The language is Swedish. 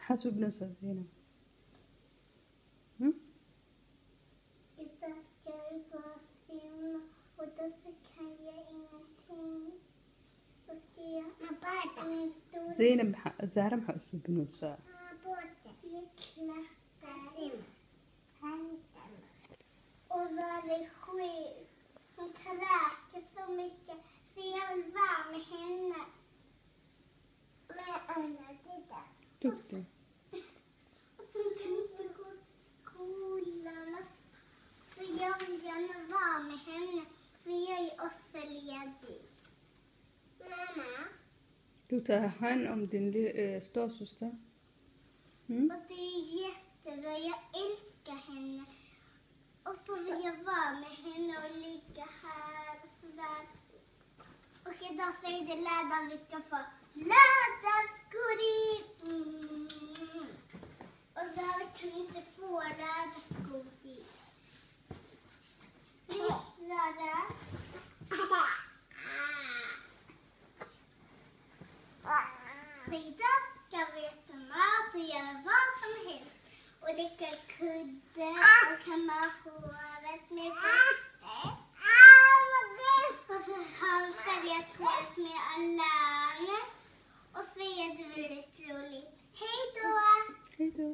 حاسب نفسك زينب. Idag ska vi gå och simma och då så kan jag ingenting. Så ska jag min stora زينب زهرة محاسب نفسها. Och var det sjukt. Hon kräker så mycket. Så jag vill vara med henne. Men Anna, titta. Duktig. Och så kan inte gå till skolan. Så jag vill gärna vara med henne. Så jag är också ledig. Mamma. Du tar hand om din storasyster. Och det är jättebra. Jag älskar henne. Och så vill jag vara med henne och ligga här och sådär. Och idag så är det lördag vi ska få lördagsgodis. Och där kan inte få lördagsgodis. Visst lördag? Så idag ska vi äta mat och göra vad som helst. Och leka kudde och kamma håret med vatten. Och så har vi färgat håret med Allan. Och så är det väldigt roligt. Hej då! Hej då.